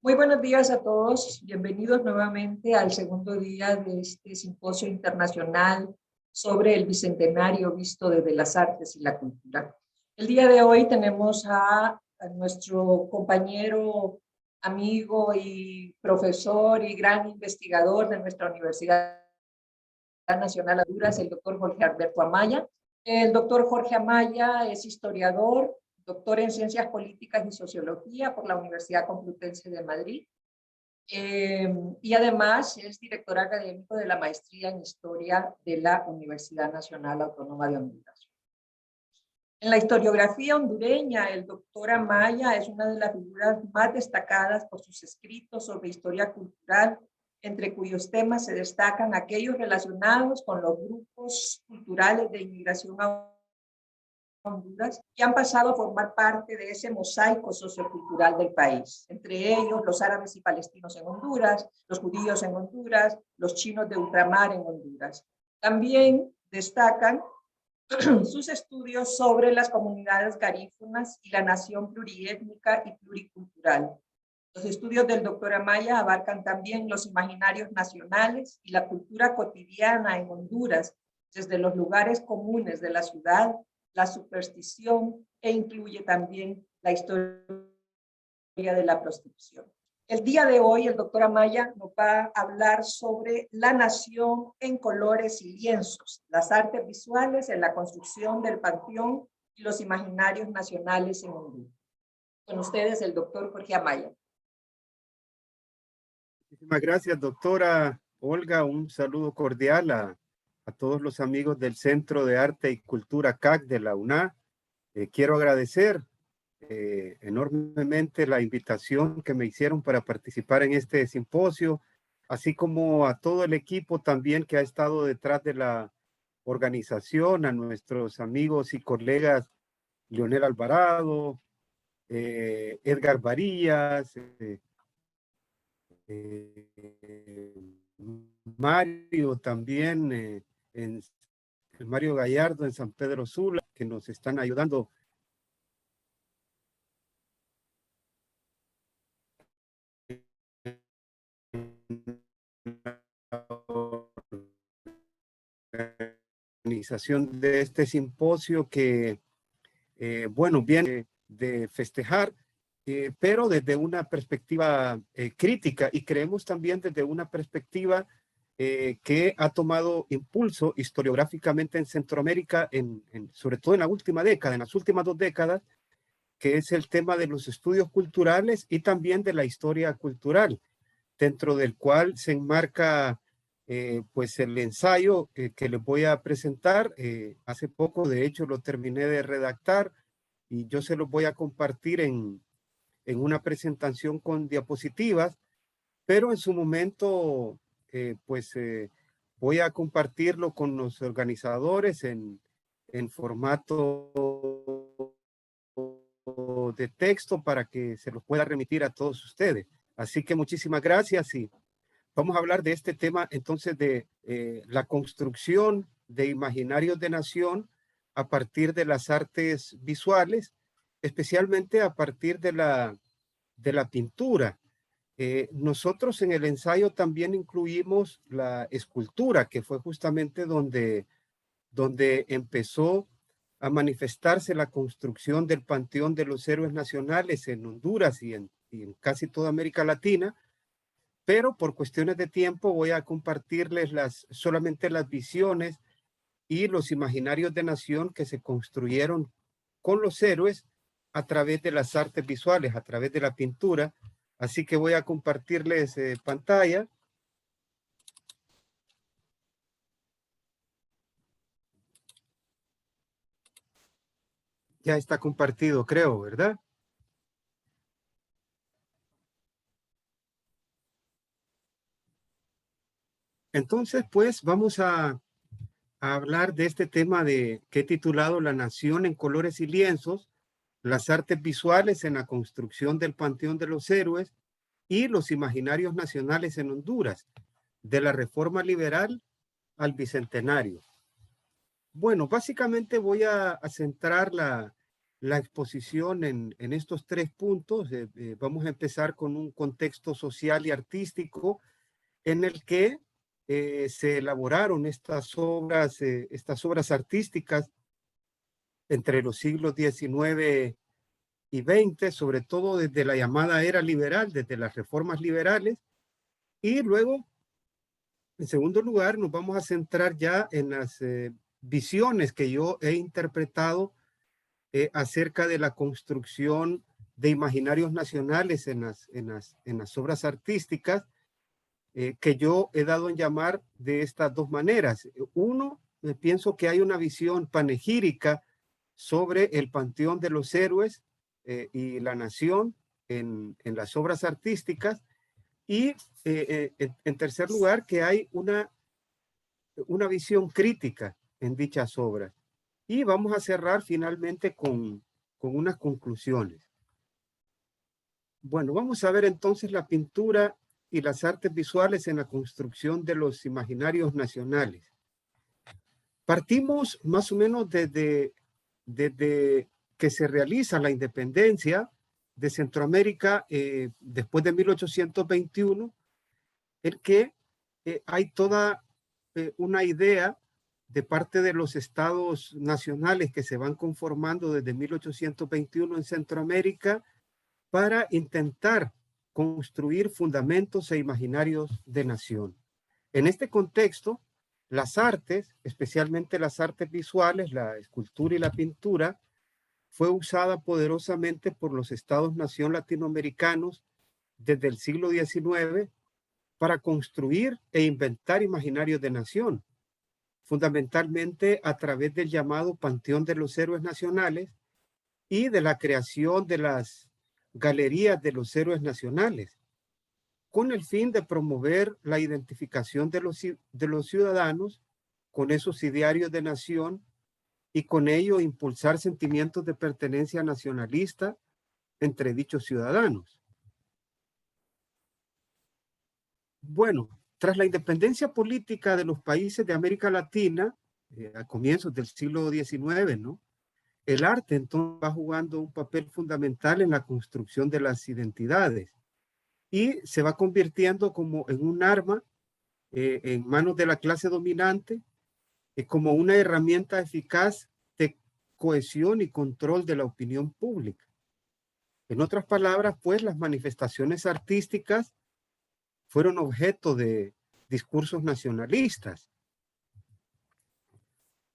Muy buenos días a todos. Bienvenidos nuevamente al segundo día de este simposio internacional sobre el bicentenario visto desde las artes y la cultura. El día de hoy tenemos a nuestro compañero, amigo y profesor y gran investigador de nuestra Universidad Nacional de Honduras, el doctor Jorge Alberto Amaya. El doctor Jorge Amaya es historiador, doctor en Ciencias Políticas y Sociología por la Universidad Complutense de Madrid. Y además es director académico de la maestría en Historia de la Universidad Nacional Autónoma de Honduras. En la historiografía hondureña, el doctor Amaya es una de las figuras más destacadas por sus escritos sobre historia cultural, entre cuyos temas se destacan aquellos relacionados con los grupos culturales de inmigración a Honduras que han pasado a formar parte de ese mosaico sociocultural del país, entre ellos los árabes y palestinos en Honduras, los judíos en Honduras, los chinos de ultramar en Honduras. También destacan sus estudios sobre las comunidades garífunas y la nación pluriétnica y pluricultural. Los estudios del doctor Amaya abarcan también los imaginarios nacionales y la cultura cotidiana en Honduras, desde los lugares comunes de la ciudad, la superstición e incluye también la historia de la prostitución. El día de hoy el doctor Amaya nos va a hablar sobre la nación en colores y lienzos, las artes visuales en la construcción del panteón y los imaginarios nacionales en Honduras. Con ustedes el doctor Jorge Amaya. Muchísimas gracias, doctora Olga. Un saludo cordial a todos los amigos del Centro de Arte y Cultura CAC de la UNA. Quiero agradecer enormemente la invitación que me hicieron para participar en este simposio, así como a todo el equipo también que ha estado detrás de la organización, a nuestros amigos y colegas Leonel Alvarado, Edgar Varillas, Mario también, Mario Gallardo en San Pedro Sula, que nos están ayudando. Organización de este simposio que, bueno, viene de festejar, pero desde una perspectiva crítica, y creemos también desde una perspectiva que ha tomado impulso historiográficamente en Centroamérica, sobre todo en la última década, en las últimas 2 décadas, que es el tema de los estudios culturales y también de la historia cultural, dentro del cual se enmarca pues el ensayo que les voy a presentar. Hace poco, de hecho, lo terminé de redactar y yo se los voy a compartir en una presentación con diapositivas, pero en su momento voy a compartirlo con los organizadores en formato de texto para que se los pueda remitir a todos ustedes. Así que muchísimas gracias y vamos a hablar de este tema entonces de la construcción de imaginarios de nación a partir de las artes visuales, especialmente a partir de la pintura. Nosotros en el ensayo también incluimos la escultura, que fue justamente donde empezó a manifestarse la construcción del Panteón de los Héroes Nacionales en Honduras y en casi toda América Latina, pero por cuestiones de tiempo voy a compartirles solamente las visiones y los imaginarios de nación que se construyeron con los héroes a través de las artes visuales, a través de la pintura. Así que voy a compartirles pantalla. Ya está compartido, creo, ¿verdad? Entonces, pues vamos a hablar de este tema que he titulado La nación en colores y lienzos, las artes visuales en la construcción del Panteón de los Héroes y los imaginarios nacionales en Honduras, de la reforma liberal al bicentenario. Bueno, básicamente voy a centrar la exposición en estos 3 puntos. Vamos a empezar con un contexto social y artístico en el que se elaboraron estas obras artísticas entre los siglos XIX y XX, sobre todo desde la llamada era liberal, desde las reformas liberales, y luego, en segundo lugar, nos vamos a centrar ya en las visiones que yo he interpretado acerca de la construcción de imaginarios nacionales en las obras artísticas, que yo he dado en llamar de estas 2 maneras. Uno, pienso que hay una visión panegírica sobre el panteón de los héroes y la nación en las obras artísticas, y en tercer lugar, que hay una visión crítica en dichas obras. Y vamos a cerrar finalmente con unas conclusiones. Bueno, vamos a ver entonces la pintura y las artes visuales en la construcción de los imaginarios nacionales. Partimos más o menos desde que se realiza la independencia de Centroamérica después de 1821, en que hay toda una idea de parte de los estados nacionales que se van conformando desde 1821 en Centroamérica para intentar construir fundamentos e imaginarios de nación. En este contexto, las artes, especialmente las artes visuales, la escultura y la pintura, fue usada poderosamente por los estados-nación latinoamericanos desde el siglo XIX para construir e inventar imaginarios de nación, fundamentalmente a través del llamado Panteón de los Héroes Nacionales y de la creación de las galerías de los héroes nacionales, con el fin de promover la identificación de los ciudadanos con esos idearios de nación y con ello impulsar sentimientos de pertenencia nacionalista entre dichos ciudadanos. Bueno, tras la independencia política de los países de América Latina, a comienzos del siglo XIX, ¿no?, el arte entonces va jugando un papel fundamental en la construcción de las identidades y se va convirtiendo como en un arma en manos de la clase dominante, como una herramienta eficaz de cohesión y control de la opinión pública. En otras palabras, pues, las manifestaciones artísticas fueron objeto de discursos nacionalistas.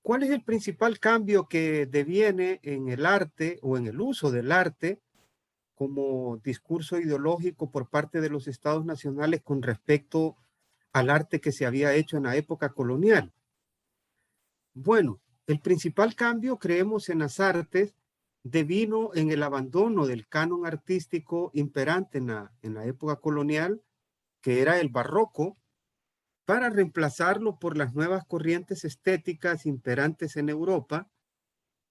¿Cuál es el principal cambio que deviene en el arte o en el uso del arte como discurso ideológico por parte de los estados nacionales con respecto al arte que se había hecho en la época colonial? Bueno, el principal cambio, creemos, en las artes devino en el abandono del canon artístico imperante en la época colonial, que era el barroco, para reemplazarlo por las nuevas corrientes estéticas imperantes en Europa,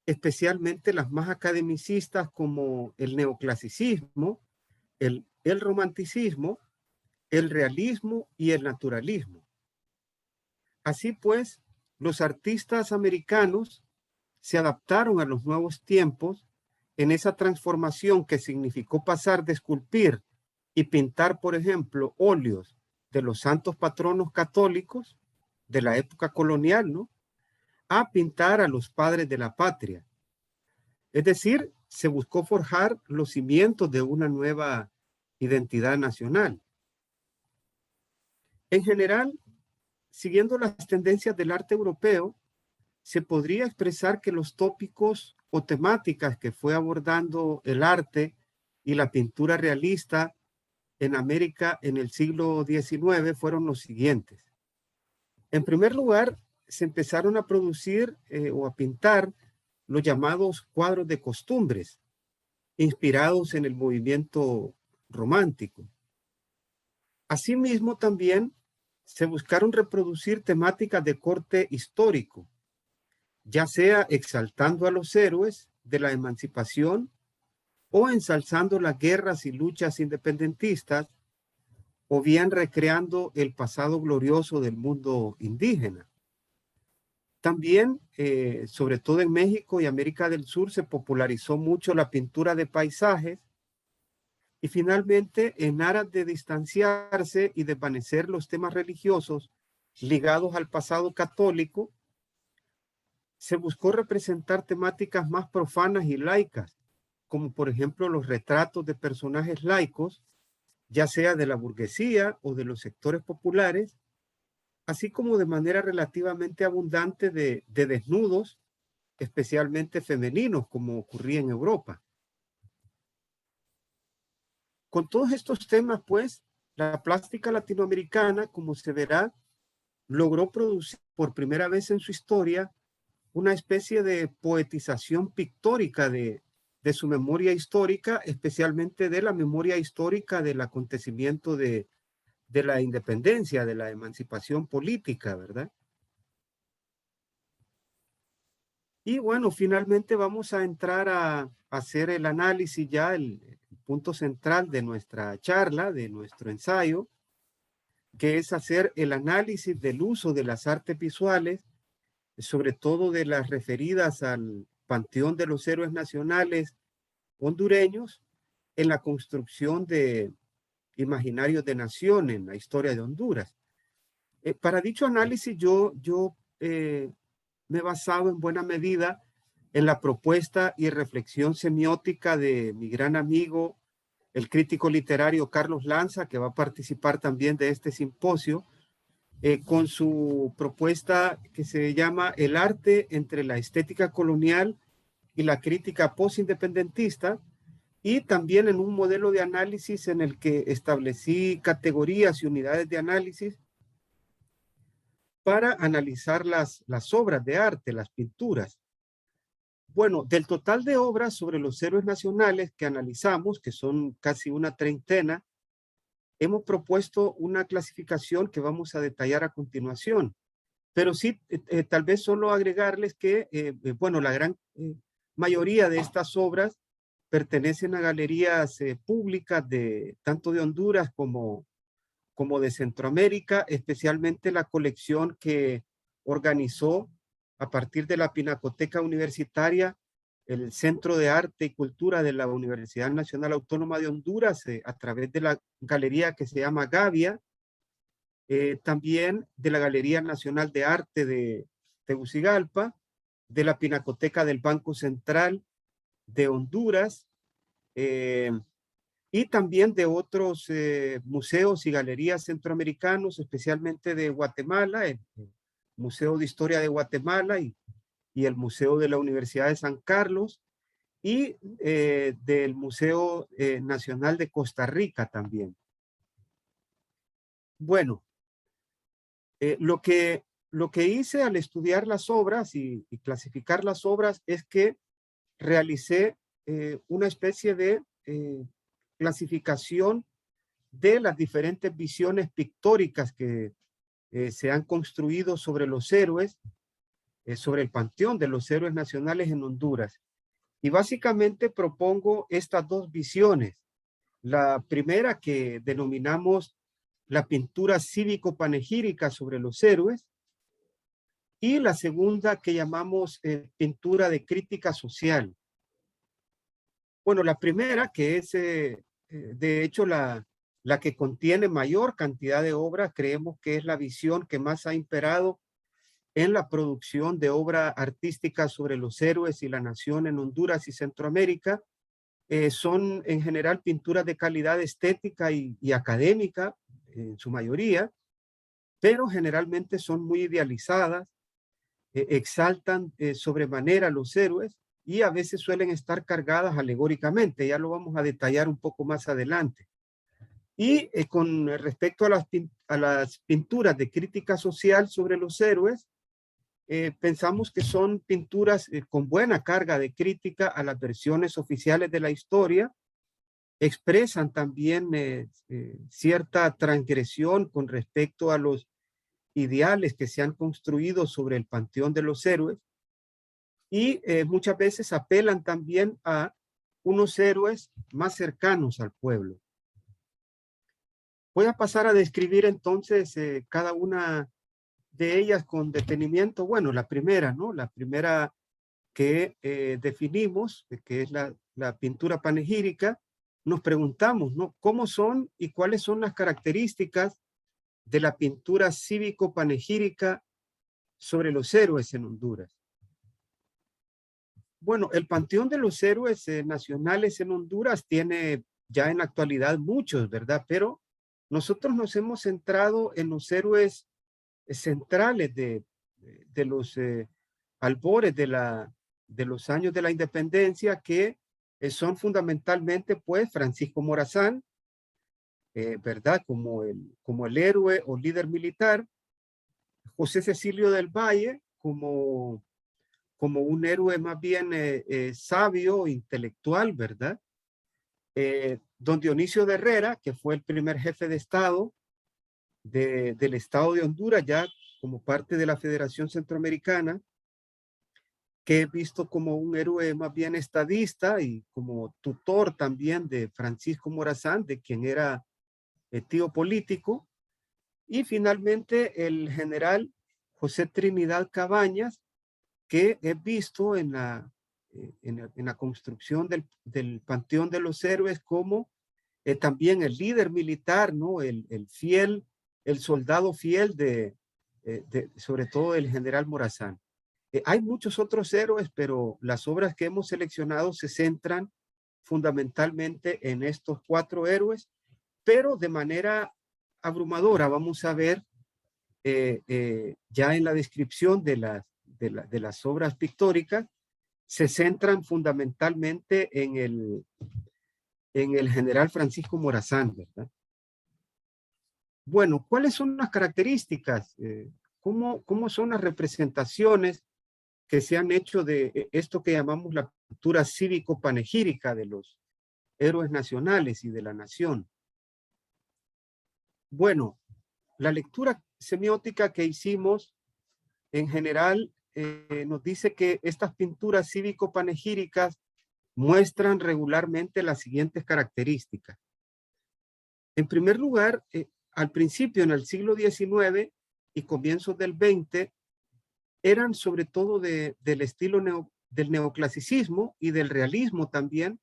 especialmente las más academicistas como el neoclasicismo, el romanticismo, el realismo y el naturalismo. Así pues, los artistas americanos se adaptaron a los nuevos tiempos en esa transformación que significó pasar de esculpir y pintar, por ejemplo, óleos de los santos patronos católicos de la época colonial, ¿no?, a pintar a los padres de la patria. Es decir, se buscó forjar los cimientos de una nueva identidad nacional. En general, siguiendo las tendencias del arte europeo, se podría expresar que los tópicos o temáticas que fue abordando el arte y la pintura realista en América en el siglo XIX fueron los siguientes. En primer lugar, se empezaron a producir o a pintar los llamados cuadros de costumbres, inspirados en el movimiento romántico. Asimismo, también se buscaron reproducir temáticas de corte histórico, ya sea exaltando a los héroes de la emancipación o ensalzando las guerras y luchas independentistas, o bien recreando el pasado glorioso del mundo indígena. También, sobre todo en México y América del Sur, se popularizó mucho la pintura de paisajes. Y finalmente, en aras de distanciarse y desvanecer los temas religiosos ligados al pasado católico, se buscó representar temáticas más profanas y laicas, como por ejemplo los retratos de personajes laicos, ya sea de la burguesía o de los sectores populares, así como de manera relativamente abundante de desnudos, especialmente femeninos, como ocurría en Europa. Con todos estos temas, pues, la plástica latinoamericana, como se verá, logró producir por primera vez en su historia una especie de poetización pictórica de su memoria histórica, especialmente de la memoria histórica del acontecimiento de la independencia, de la emancipación política, ¿verdad? Y bueno, finalmente vamos a entrar a hacer el análisis ya, el punto central de nuestra charla, de nuestro ensayo, que es hacer el análisis del uso de las artes visuales, sobre todo de las referidas al Panteón de los Héroes Nacionales hondureños, en la construcción de imaginarios de nación en la historia de Honduras. Para dicho análisis, yo me he basado en buena medida en la propuesta y reflexión semiótica de mi gran amigo, el crítico literario Carlos Lanza, que va a participar también de este simposio, con su propuesta que se llama El arte entre la estética colonial y la crítica postindependentista, y también en un modelo de análisis en el que establecí categorías y unidades de análisis para analizar las obras de arte, las pinturas. Bueno, del total de obras sobre los héroes nacionales que analizamos, que son casi una treintena, hemos propuesto una clasificación que vamos a detallar a continuación. Pero sí, tal vez solo agregarles que, bueno, la gran mayoría de estas obras pertenecen a galerías públicas de tanto de Honduras como de Centroamérica, especialmente la colección que organizó a partir de la Pinacoteca Universitaria, el Centro de Arte y Cultura de la Universidad Nacional Autónoma de Honduras, a través de la galería que se llama Gavia, también de la Galería Nacional de Arte de Tegucigalpa, de la Pinacoteca del Banco Central de Honduras, y también de otros museos y galerías centroamericanos, especialmente de Guatemala, el Museo de Historia de Guatemala y el Museo de la Universidad de San Carlos, y del Museo Nacional de Costa Rica también. Bueno, lo que hice al estudiar las obras y clasificar las obras es que realicé una especie de clasificación de las diferentes visiones pictóricas que se han construido sobre los héroes, sobre el panteón de los héroes nacionales en Honduras. Y básicamente propongo estas dos visiones. La primera, que denominamos la pintura cívico-panegírica sobre los héroes, y la segunda, que llamamos pintura de crítica social. Bueno, la primera, que es de hecho la que contiene mayor cantidad de obras, creemos que es la visión que más ha imperado en la producción de obra artística sobre los héroes y la nación en Honduras y Centroamérica. Son en general pinturas de calidad estética y académica en su mayoría, pero generalmente son muy idealizadas, exaltan sobremanera a los héroes y a veces suelen estar cargadas alegóricamente. Ya lo vamos a detallar un poco más adelante. Y con respecto a las pinturas de crítica social sobre los héroes, pensamos que son pinturas con buena carga de crítica a las versiones oficiales de la historia, expresan también cierta transgresión con respecto a los ideales que se han construido sobre el panteón de los héroes, y muchas veces apelan también a unos héroes más cercanos al pueblo. Voy a pasar a describir entonces cada una de ellas con detenimiento. Bueno, la primera, ¿no? La primera que definimos, que es la pintura panegírica, nos preguntamos, ¿no? ¿Cómo son y cuáles son las características de la pintura cívico-panegírica sobre los héroes en Honduras? Bueno, el Panteón de los Héroes Nacionales en Honduras tiene ya en la actualidad muchos, ¿verdad? Pero nosotros nos hemos centrado en los héroes centrales de los albores de los años de la independencia, que son fundamentalmente, pues, Francisco Morazán, ¿verdad? Como el héroe o líder militar, José Cecilio del Valle como un héroe más bien sabio, intelectual, ¿verdad? Don Dionisio de Herrera, que fue el primer jefe de Estado del Estado de Honduras, ya como parte de la Federación Centroamericana, que he visto como un héroe más bien estadista y como tutor también de Francisco Morazán, de quien era tío político. Y finalmente el general José Trinidad Cabañas, que he visto en la construcción del Panteón de los Héroes como también el líder militar, ¿no? El fiel, el soldado fiel sobre todo el general Morazán. Hay muchos otros héroes, pero las obras que hemos seleccionado se centran fundamentalmente en estos 4 héroes, pero de manera abrumadora. Vamos a ver ya en la descripción de las obras pictóricas, se centran fundamentalmente en el general Francisco Morazán, ¿verdad? Bueno, ¿cuáles son las características? ¿Cómo son las representaciones que se han hecho de esto que llamamos la cultura cívico-panegírica de los héroes nacionales y de la nación? Bueno, la lectura semiótica que hicimos en general nos dice que estas pinturas cívico-panegíricas muestran regularmente las siguientes características. En primer lugar, al principio, en el siglo XIX y comienzos del XX, eran sobre todo del estilo del neoclasicismo y del realismo también,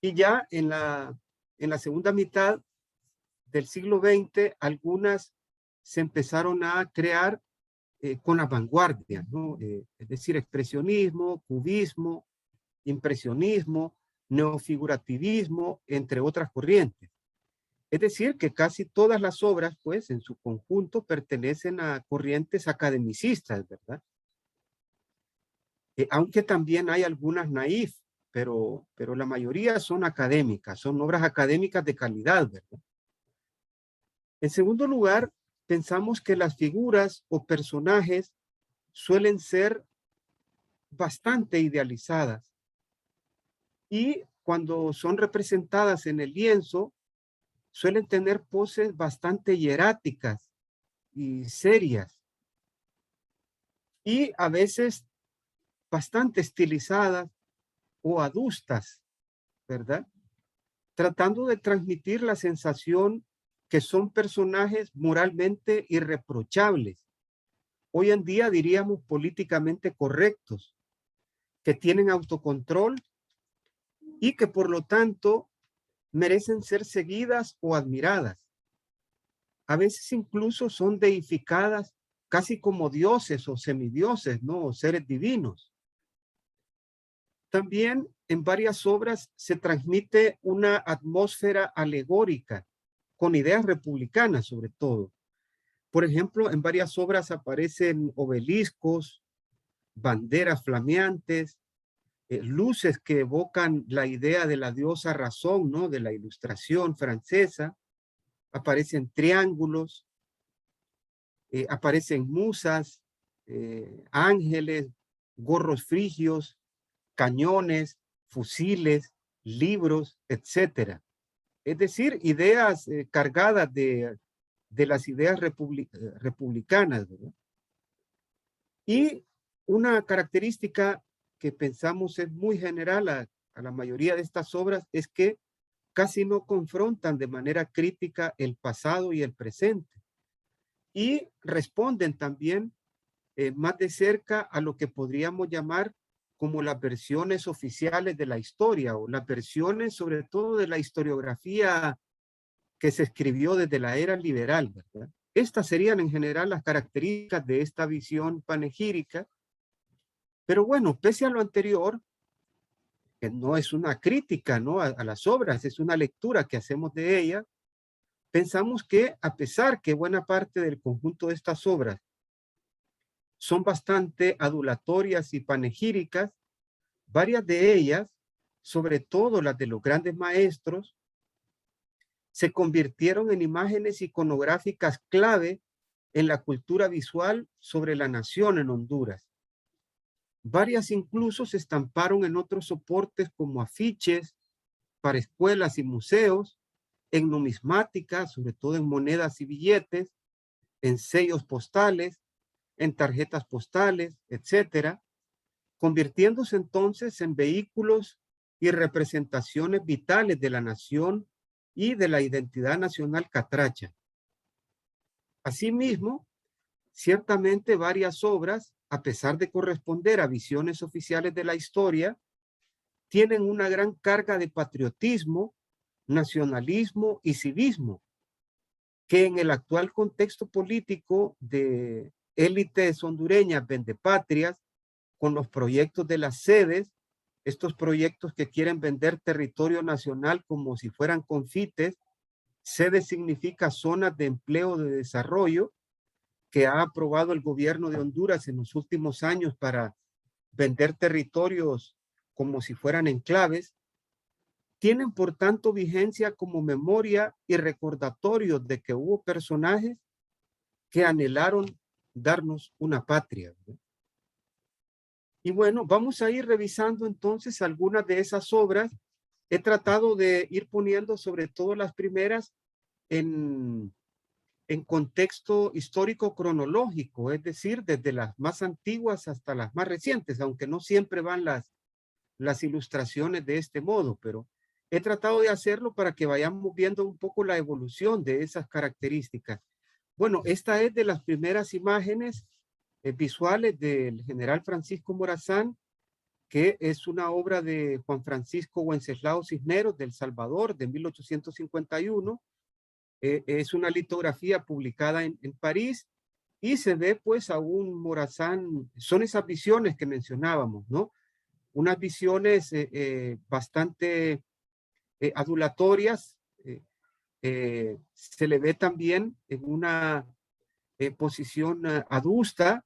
y ya en la segunda mitad del siglo XX, algunas se empezaron a crear con la vanguardia, ¿no? Es decir, expresionismo, cubismo, impresionismo, neofigurativismo, entre otras corrientes. Es decir, que casi todas las obras, pues, en su conjunto pertenecen a corrientes academicistas, ¿verdad? Aunque también hay algunas naif, pero la mayoría son académicas, son obras académicas de calidad, ¿verdad? En segundo lugar, pensamos que las figuras o personajes suelen ser bastante idealizadas y cuando son representadas en el lienzo suelen tener poses bastante hieráticas y serias y a veces bastante estilizadas o adustas, ¿verdad? Tratando de transmitir la sensación que son personajes moralmente irreprochables. Hoy en día diríamos políticamente correctos, que tienen autocontrol y que por lo tanto merecen ser seguidas o admiradas. A veces incluso son deificadas casi como dioses o semidioses, ¿no? O seres divinos. También en varias obras se transmite una atmósfera alegórica con ideas republicanas sobre todo. Por ejemplo, en varias obras aparecen obeliscos, banderas flameantes, luces que evocan la idea de la diosa razón, ¿no? De la ilustración francesa. Aparecen triángulos, aparecen musas, ángeles, gorros frigios, cañones, fusiles, libros, etcétera. Es decir, ideas cargadas de las ideas republicanas, ¿verdad? Y una característica que pensamos es muy general a la mayoría de estas obras es que casi no confrontan de manera crítica el pasado y el presente. y responden también más de cerca a lo que podríamos llamar como las versiones oficiales de la historia, o las versiones sobre todo de la historiografía que se escribió desde la era liberal, ¿verdad? Estas serían en general las características de esta visión panegírica. Pero bueno, pese a lo anterior, que no es una crítica, ¿no?, a las obras, es una lectura que hacemos de ellas, pensamos que a pesar que buena parte del conjunto de estas obras son bastante adulatorias y panegíricas, varias de ellas, sobre todo las de los grandes maestros, se convirtieron en imágenes iconográficas clave en la cultura visual sobre la nación en Honduras. Varias incluso se estamparon en otros soportes como afiches para escuelas y museos, en numismática, sobre todo en monedas y billetes, en sellos postales, en tarjetas postales, etcétera, convirtiéndose entonces en vehículos y representaciones vitales de la nación y de la identidad nacional catracha. Asimismo, ciertamente varias obras, a pesar de corresponder a visiones oficiales de la historia, tienen una gran carga de patriotismo, nacionalismo y civismo, que en el actual contexto político de élites hondureñas vendepatrias, con los proyectos de las sedes, estos proyectos que quieren vender territorio nacional como si fueran confites. Sede significa zonas de empleo de desarrollo que ha aprobado el gobierno de Honduras en los últimos años para vender territorios como si fueran enclaves. Tienen por tanto vigencia como memoria y recordatorio de que hubo personajes que anhelaron darnos una patria, ¿verdad? Y bueno, vamos a ir revisando entonces algunas de esas obras. He tratado de ir poniendo sobre todo las primeras en contexto histórico cronológico, es decir, desde las más antiguas hasta las más recientes, aunque no siempre van las ilustraciones de este modo, pero he tratado de hacerlo para que vayamos viendo un poco la evolución de esas características. Bueno, esta es de las primeras imágenes visuales del general Francisco Morazán, que es una obra de Juan Francisco Wenceslao Cisneros de El Salvador de 1851. Es una litografía publicada en París y se ve pues a un Morazán, son esas visiones que mencionábamos, ¿no? Unas visiones bastante adulatorias. Se le ve también en una posición adusta,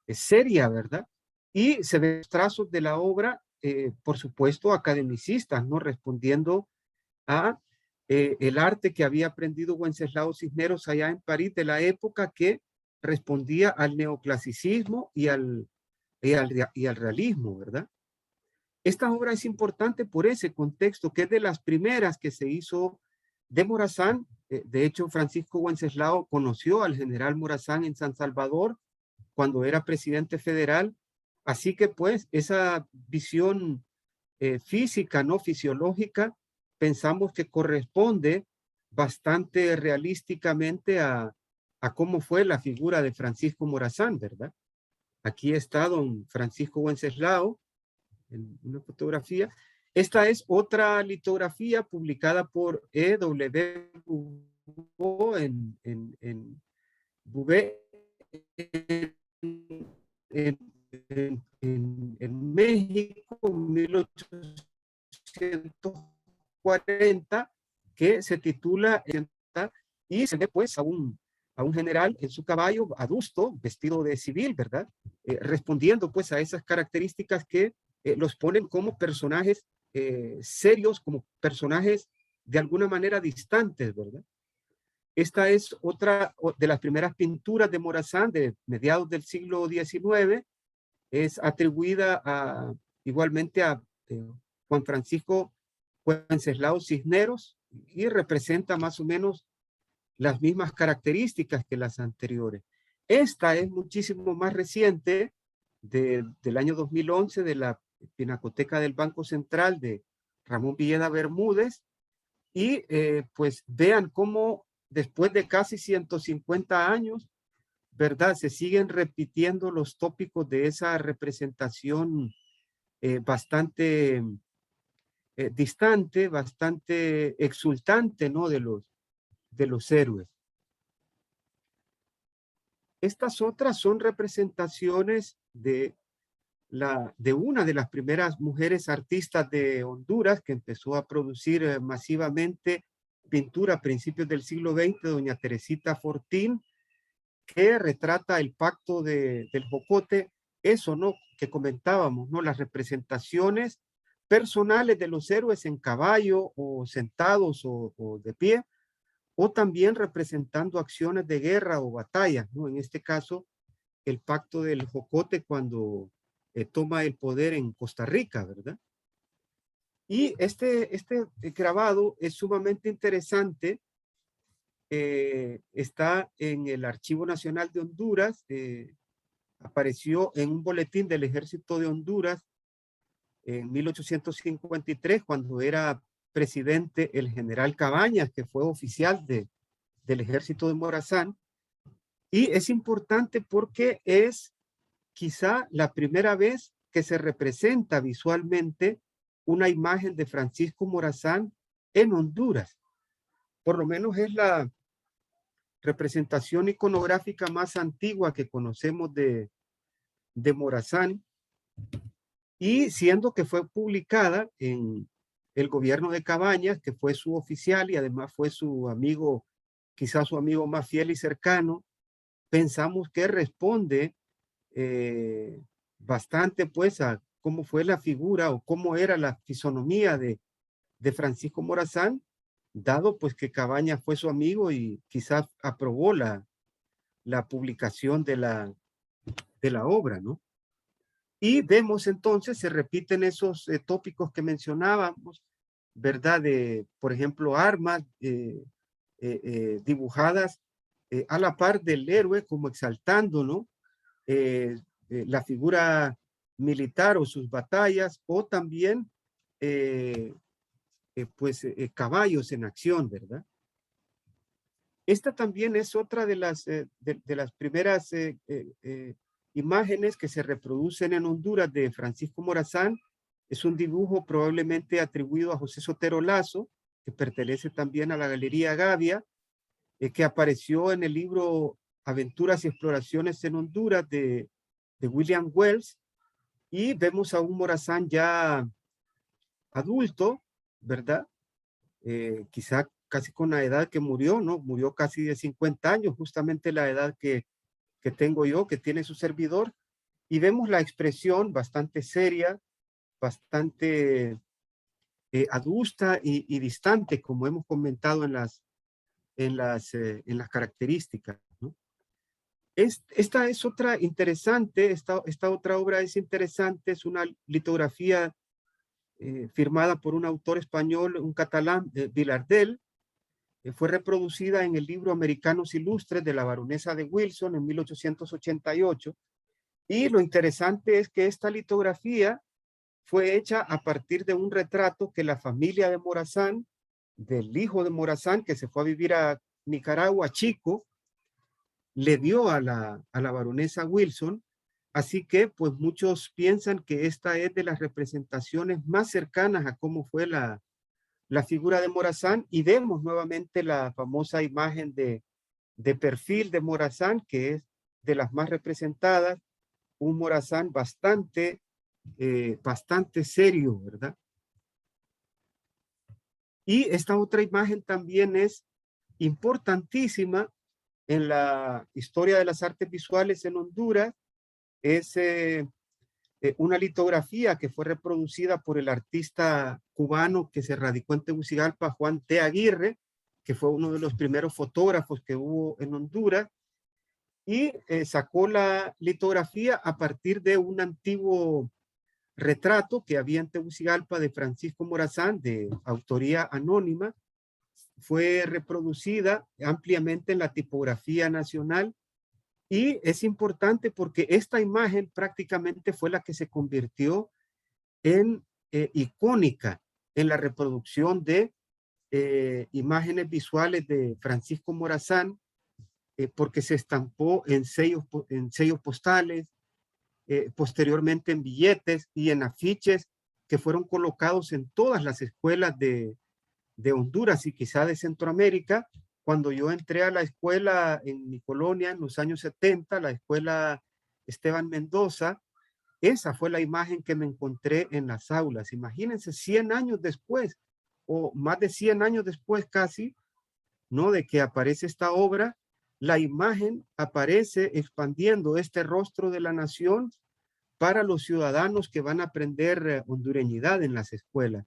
seria, ¿verdad? Y se ven trazos de la obra, por supuesto, academicistas, ¿no? Respondiendo a el arte que había aprendido Wenceslao Cisneros allá en París de la época, que respondía al neoclasicismo y al realismo, ¿verdad? Esta obra es importante por ese contexto, que es de las primeras que se hizo de Morazán. De hecho, Francisco Wenceslao conoció al general Morazán en San Salvador cuando era presidente federal. Así que pues esa visión física, no fisiológica, pensamos que corresponde bastante realísticamente a cómo fue la figura de Francisco Morazán, ¿verdad? Aquí está don Francisco Wenceslao en una fotografía. Esta es otra litografía publicada por E.W. Bouvet en Bouvet en México, en 1840, que se titula y se ve pues a un general en su caballo adusto, vestido de civil, ¿verdad? Respondiendo pues a esas características que los ponen como personajes serios, como personajes de alguna manera distantes, ¿verdad? Esta es otra de las primeras pinturas de Morazán de mediados del siglo XIX. Es atribuida igualmente a Juan Francisco Wenceslao Cisneros y representa más o menos las mismas características que las anteriores. Esta es muchísimo más reciente, del año 2011, de la Pinacoteca del Banco Central de Ramón Villeda Bermúdez, y pues vean cómo después de casi 150 años, ¿verdad? Se siguen repitiendo los tópicos de esa representación bastante distante, bastante exultante, ¿no? De los héroes. Estas otras son representaciones de una de las primeras mujeres artistas de Honduras que empezó a producir masivamente pintura a principios del siglo XX, doña Teresita Fortín, que retrata el pacto del Jocote, eso, ¿no? Que comentábamos, ¿no? Las representaciones personales de los héroes en caballo o sentados o de pie, o también representando acciones de guerra o batallas, ¿no? En este caso, el pacto del Jocote cuando toma el poder en Costa Rica, ¿verdad? Y este grabado es sumamente interesante. Está en el Archivo Nacional de Honduras, apareció en un boletín del Ejército de Honduras en 1853, cuando era presidente el general Cabañas, que fue oficial del Ejército de Morazán. Y es importante porque es quizá la primera vez que se representa visualmente una imagen de Francisco Morazán en Honduras. Por lo menos es la representación iconográfica más antigua que conocemos de Morazán, y siendo que fue publicada en el gobierno de Cabañas, que fue su oficial y además fue su amigo, quizás su amigo más fiel y cercano, pensamos que responde bastante pues a cómo fue la figura o cómo era la fisonomía de Francisco Morazán, dado pues que Cabañas fue su amigo y quizás aprobó la publicación de la obra, ¿no? Y vemos entonces, se repiten esos tópicos que mencionábamos, ¿verdad? De, por ejemplo, armas dibujadas a la par del héroe, como exaltando, ¿no? La figura militar o sus batallas, o también caballos en acción, ¿verdad? Esta también es otra de las primeras imágenes que se reproducen en Honduras de Francisco Morazán. Es un dibujo probablemente atribuido a José Sotero Lazo, que pertenece también a la Galería Gavia, que apareció en el libro Aventuras y Exploraciones en Honduras de William Wells, y vemos a un Morazán ya adulto, ¿verdad? Quizá casi con la edad que murió, ¿no? Murió casi de 50 años, justamente la edad que tengo yo, que tiene su servidor, y vemos la expresión bastante seria, bastante adusta y distante, como hemos comentado en las características, ¿no? Esta es otra interesante, esta otra obra es interesante, es una litografía firmada por un autor español, un catalán, Vilardell. Fue reproducida en el libro Americanos Ilustres de la baronesa de Wilson en 1888. Y lo interesante es que esta litografía fue hecha a partir de un retrato que la familia de Morazán, del hijo de Morazán, que se fue a vivir a Nicaragua, chico, le dio a la baronesa Wilson. Así que pues muchos piensan que esta es de las representaciones más cercanas a cómo fue la figura de Morazán, y vemos nuevamente la famosa imagen de perfil de Morazán, que es de las más representadas, un Morazán bastante serio, ¿verdad? Y esta otra imagen también es importantísima en la historia de las artes visuales en Honduras. Es una litografía que fue reproducida por el artista cubano que se radicó en Tegucigalpa, Juan T. Aguirre, que fue uno de los primeros fotógrafos que hubo en Honduras, y sacó la litografía a partir de un antiguo retrato que había en Tegucigalpa de Francisco Morazán, de autoría anónima. Fue reproducida ampliamente en la tipografía nacional, y es importante porque esta imagen prácticamente fue la que se convirtió en icónica en la reproducción de imágenes visuales de Francisco Morazán, porque se estampó en sellos postales, posteriormente en billetes y en afiches que fueron colocados en todas las escuelas de Honduras y quizá de Centroamérica. Cuando yo entré a la escuela en mi colonia en los años 70, la escuela Esteban Mendoza, esa fue la imagen que me encontré en las aulas. Imagínense 100 años después, o más de 100 años después casi, ¿no? De que aparece esta obra, la imagen aparece expandiendo este rostro de la nación para los ciudadanos que van a aprender hondureñidad en las escuelas.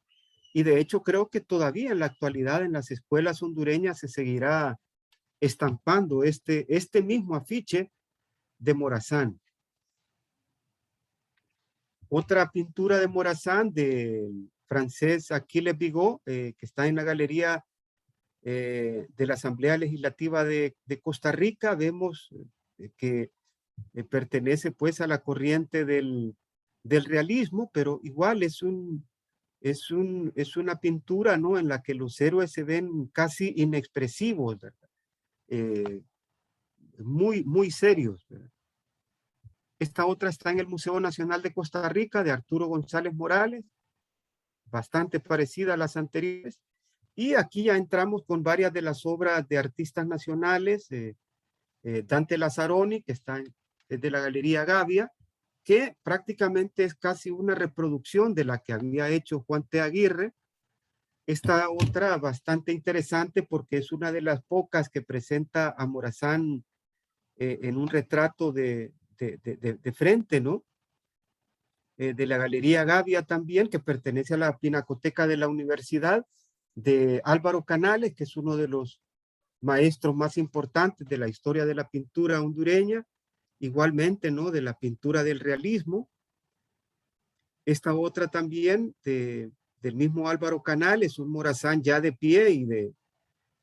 Y de hecho creo que todavía en la actualidad en las escuelas hondureñas se seguirá estampando este mismo afiche de Morazán. Otra pintura de Morazán del francés Achille Bigot, que está en la galería de la Asamblea Legislativa de Costa Rica. Vemos que pertenece pues a la corriente del realismo, pero igual es una pintura, ¿no? En la que los héroes se ven casi inexpresivos, ¿verdad? Muy serios, ¿verdad? Esta otra está en el Museo Nacional de Costa Rica, de Arturo González Morales, bastante parecida a las anteriores. Y aquí ya entramos con varias de las obras de artistas nacionales, Dante Lazzaroni, que está de la Galería Gavia, que prácticamente es casi una reproducción de la que había hecho Juan T. Aguirre. Esta otra bastante interesante porque es una de las pocas que presenta a Morazán en un retrato de frente, ¿no? De la Galería Gavia también, que pertenece a la Pinacoteca de la Universidad, de Álvaro Canales, que es uno de los maestros más importantes de la historia de la pintura hondureña, igualmente, ¿no? De la pintura del realismo. Esta otra también del mismo Álvaro Canales, un Morazán ya de pie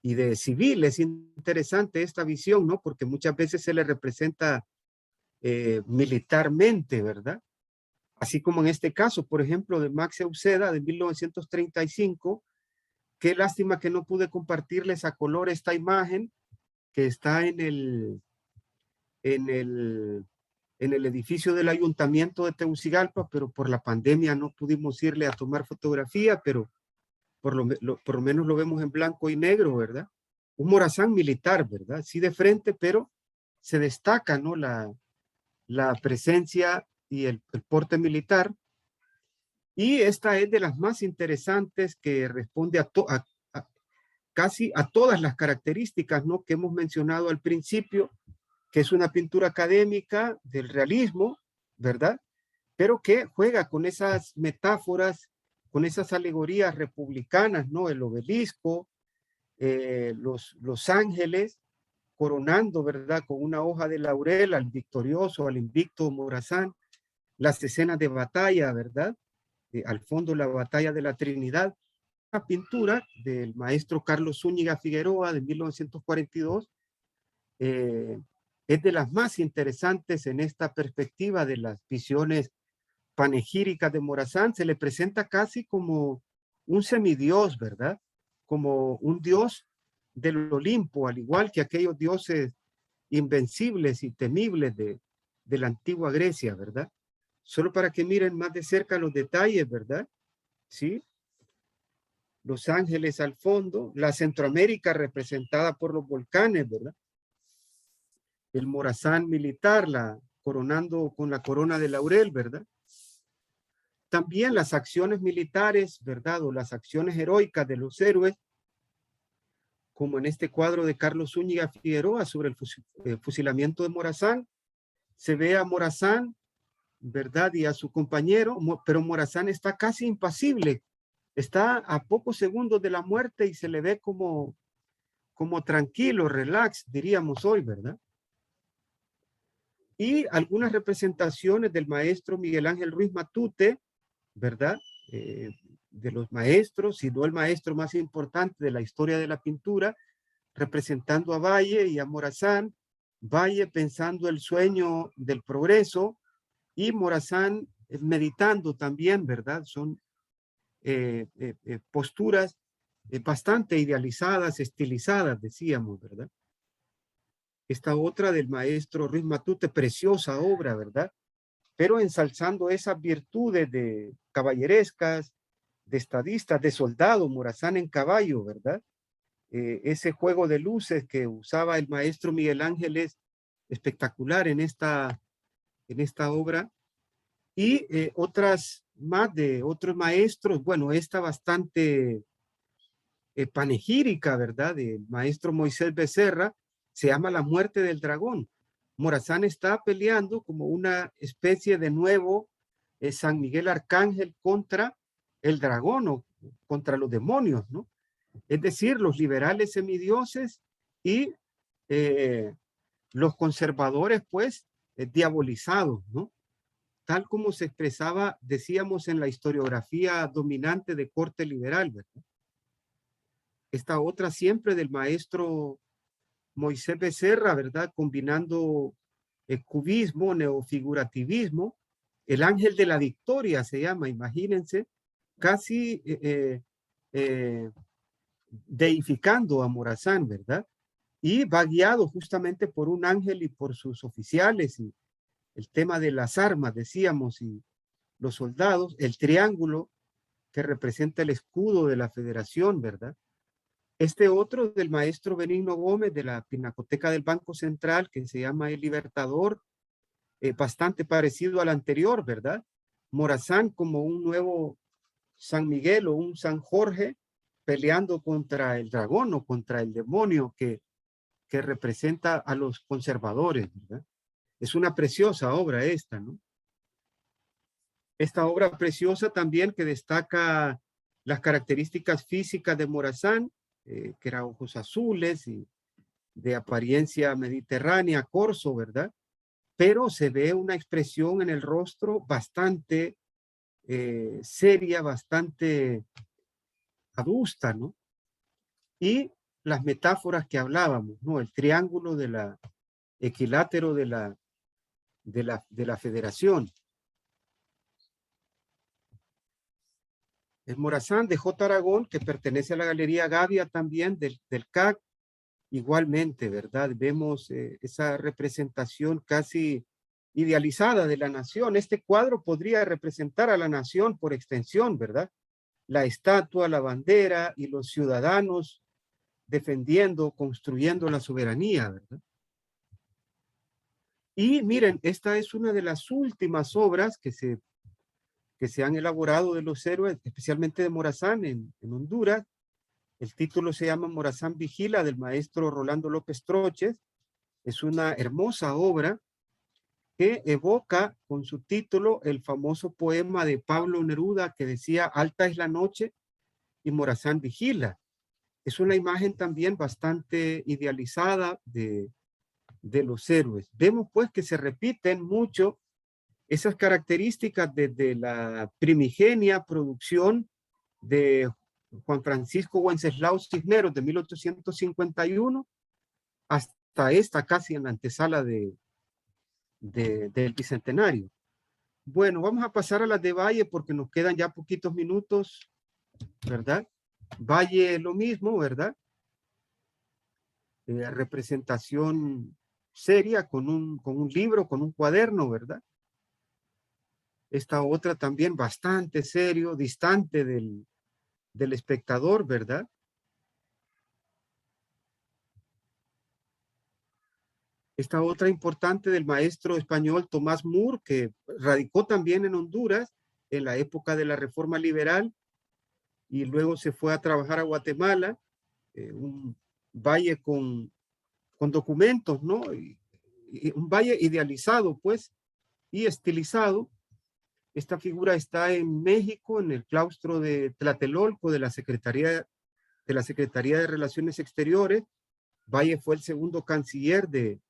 y de civil. Es interesante esta visión, ¿no? Porque muchas veces se le representa militarmente, ¿verdad? Así como en este caso, por ejemplo, de Max Euseda de 1935. Qué lástima que no pude compartirles a color esta imagen que está en el edificio del Ayuntamiento de Tegucigalpa, pero por la pandemia no pudimos irle a tomar fotografía, pero por lo menos lo vemos en blanco y negro, ¿verdad? Un Morazán militar, ¿verdad? Sí de frente, pero se destaca, ¿no? La presencia y el porte militar. Y esta es de las más interesantes, que responde casi a todas las características, ¿no? Que hemos mencionado al principio, que es una pintura académica del realismo, ¿verdad? Pero que juega con esas metáforas, con esas alegorías republicanas, ¿no? El obelisco, los ángeles coronando, ¿verdad? Con una hoja de laurel al victorioso, al invicto Morazán, las escenas de batalla, ¿verdad? Al fondo la batalla de la Trinidad. Una pintura del maestro Carlos Zúñiga Figueroa de 1942, es de las más interesantes en esta perspectiva de las visiones panegíricas de Morazán. Se le presenta casi como un semidios, ¿verdad? Como un dios del Olimpo, al igual que aquellos dioses invencibles y temibles de la antigua Grecia, ¿verdad? Solo para que miren más de cerca los detalles, ¿verdad? ¿Sí? Los ángeles al fondo, la Centroamérica representada por los volcanes, ¿verdad? El Morazán militar, coronando con la corona de laurel, ¿verdad? También las acciones militares, ¿verdad? O las acciones heroicas de los héroes, como en este cuadro de Carlos Zúñiga Figueroa sobre el fusilamiento de Morazán. Se ve a Morazán, ¿verdad? Y a su compañero, pero Morazán está casi impasible. Está a pocos segundos de la muerte y se le ve como tranquilo, relax, diríamos hoy, ¿verdad? Y algunas representaciones del maestro Miguel Ángel Ruiz Matute, ¿verdad? De los maestros, si no el maestro más importante de la historia de la pintura, representando a Valle y a Morazán, Valle pensando el sueño del progreso y Morazán meditando también, ¿verdad? Son posturas bastante idealizadas, estilizadas, decíamos, ¿verdad? Esta otra del maestro Ruiz Matute, preciosa obra, ¿verdad? Pero ensalzando esas virtudes de caballerescas, de estadistas, de soldado, Morazán en caballo, ¿verdad? Ese juego de luces que usaba el maestro Miguel Ángel es espectacular en esta obra. Y otras más de otros maestros, bueno, esta bastante panegírica, ¿verdad? Del maestro Moisés Becerra, se llama La muerte del dragón. Morazán está peleando como una especie de nuevo San Miguel Arcángel contra el dragón o contra los demonios, ¿no? Es decir, los liberales semidioses y los conservadores, pues, diabolizados, ¿no? Tal como se expresaba, decíamos, en la historiografía dominante de corte liberal, ¿verdad? Esta otra siempre del maestro Moisés Becerra, ¿verdad? Combinando el cubismo, neofigurativismo, el ángel de la victoria se llama, imagínense, casi deificando a Morazán, ¿verdad? Y va guiado justamente por un ángel y por sus oficiales, y el tema de las armas, decíamos, y los soldados, el triángulo que representa el escudo de la federación, ¿verdad? Este otro del maestro Benigno Gómez de la Pinacoteca del Banco Central, que se llama El Libertador, bastante parecido al anterior, ¿verdad? Morazán como un nuevo San Miguel o un San Jorge peleando contra el dragón o contra el demonio que representa a los conservadores, ¿verdad? Es una preciosa obra esta, ¿no? Esta obra preciosa también que destaca las características físicas de Morazán, que era ojos azules y de apariencia mediterránea, corso, ¿verdad? Pero se ve una expresión en el rostro bastante seria, bastante adusta, ¿no? Y las metáforas que hablábamos, ¿no? El triángulo de la equilátero de la federación. El Morazán de J. Aragón, que pertenece a la Galería Gavia también del CAC, igualmente, ¿verdad? Vemos esa representación casi idealizada de la nación. Este cuadro podría representar a la nación por extensión, ¿verdad? La estatua, la bandera y los ciudadanos defendiendo, construyendo la soberanía, ¿verdad? Y miren, esta es una de las últimas obras que se han elaborado de los héroes, especialmente de Morazán en Honduras. El título se llama Morazán Vigila, del maestro Rolando López Troches. Es una hermosa obra que evoca con su título el famoso poema de Pablo Neruda que decía alta es la noche y Morazán vigila. Es una imagen también bastante idealizada de los héroes. Vemos pues que se repiten mucho esas características desde la primigenia producción de Juan Francisco Wenceslao Cisneros de 1851 hasta esta casi en la antesala del Bicentenario. Bueno, vamos a pasar a las de Valle porque nos quedan ya poquitos minutos, ¿verdad? Valle lo mismo, ¿verdad? Representación seria con un libro, con un cuaderno, ¿verdad? Esta otra también bastante serio, distante del espectador, ¿verdad? Esta otra importante del maestro español Tomás Moore, que radicó también en Honduras en la época de la Reforma Liberal y luego se fue a trabajar a Guatemala, un valle con documentos, ¿no? Y un valle idealizado, pues, y estilizado. Esta figura está en México, en el claustro de Tlatelolco de la Secretaría de Relaciones Exteriores. Valle fue el segundo canciller de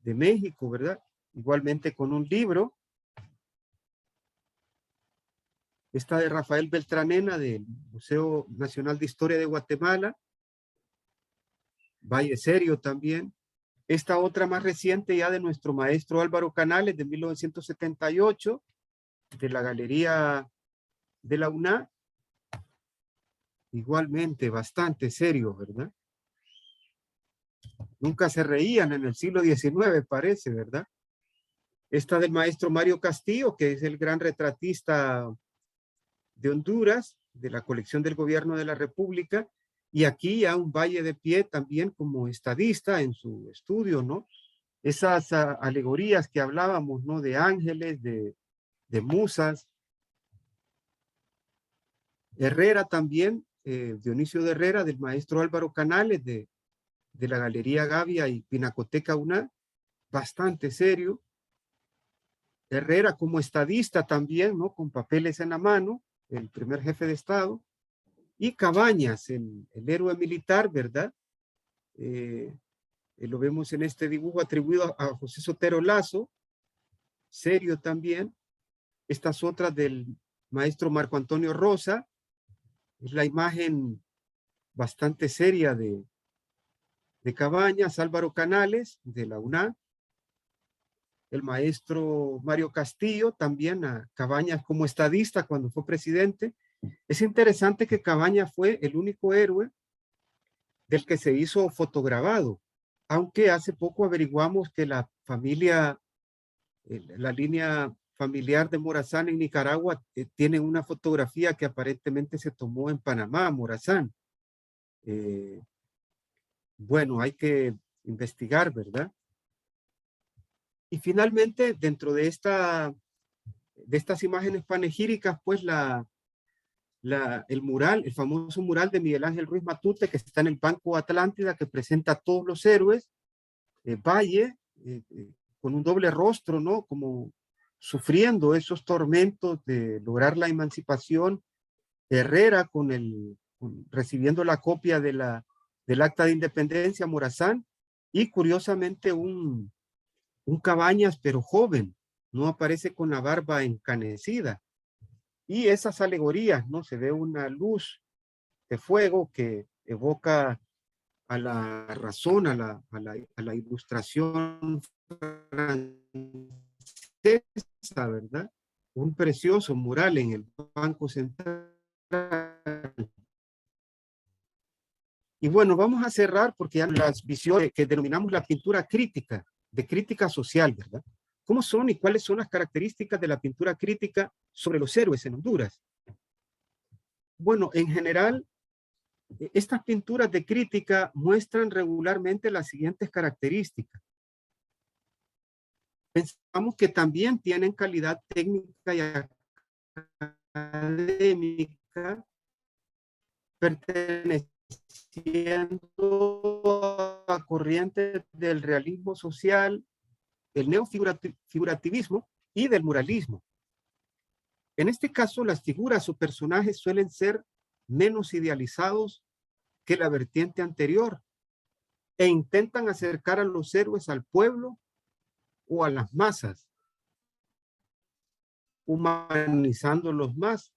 México, ¿verdad? Igualmente con un libro. Esta de Rafael Beltranena del Museo Nacional de Historia de Guatemala. Valle serio también. Esta otra más reciente ya de nuestro maestro Álvaro Canales de 1978, de la Galería de la UNA. igualmente, bastante serio, ¿verdad? Nunca se reían en el siglo XIX, parece, ¿verdad? Esta del maestro Mario Castillo, que es el gran retratista de Honduras, de la colección del gobierno de la República, y aquí a un Valle de Pie también como estadista en su estudio, ¿no? Esas alegorías que hablábamos, ¿no? De ángeles, de musas. Herrera también, Dionisio de Herrera, del maestro Álvaro Canales, de la Galería Gavia y Pinacoteca UNA, bastante serio. Herrera como estadista también, ¿no? Con papeles en la mano, el primer jefe de Estado. Y Cabañas, el héroe militar, ¿verdad? Lo vemos en este dibujo atribuido a José Sotero Lazo, serio también. Estas otras del maestro Marco Antonio Rosa, es la imagen bastante seria de Cabañas. Álvaro Canales, de la UNA, el maestro Mario Castillo, también a Cabañas como estadista cuando fue presidente. Es interesante que Cabañas fue el único héroe del que se hizo fotograbado, aunque hace poco averiguamos que la familia, la línea familiar de Morazán en Nicaragua tiene una fotografía que aparentemente se tomó en Panamá, Morazán. Bueno, hay que investigar, ¿verdad? Y finalmente, dentro de estas imágenes panegíricas, pues el mural, el famoso mural de Miguel Ángel Ruiz Matute, que está en el Banco Atlántida, que presenta a todos los héroes, Valle, con un doble rostro, ¿no? Como sufriendo esos tormentos de lograr la emancipación. Herrera recibiendo la copia del acta de independencia, Morazán, y curiosamente un Cabañas, pero joven, no aparece con la barba encanecida. Y esas alegorías, ¿no? Se ve una luz de fuego que evoca a la razón, a la ilustración francesa, ¿verdad? Un precioso mural en el Banco Central. Y bueno, vamos a cerrar porque ya las visiones que denominamos la pintura crítica, de crítica social, ¿verdad? ¿Cómo son y cuáles son las características de la pintura crítica sobre los héroes en Honduras? Bueno, en general, estas pinturas de crítica muestran regularmente las siguientes características. Pensamos que también tienen calidad técnica y académica, perteneciendo a corrientes del realismo social, el neofigurativismo y del muralismo. En este caso, las figuras o personajes suelen ser menos idealizados que la vertiente anterior e intentan acercar a los héroes al pueblo o a las masas, humanizándolos más.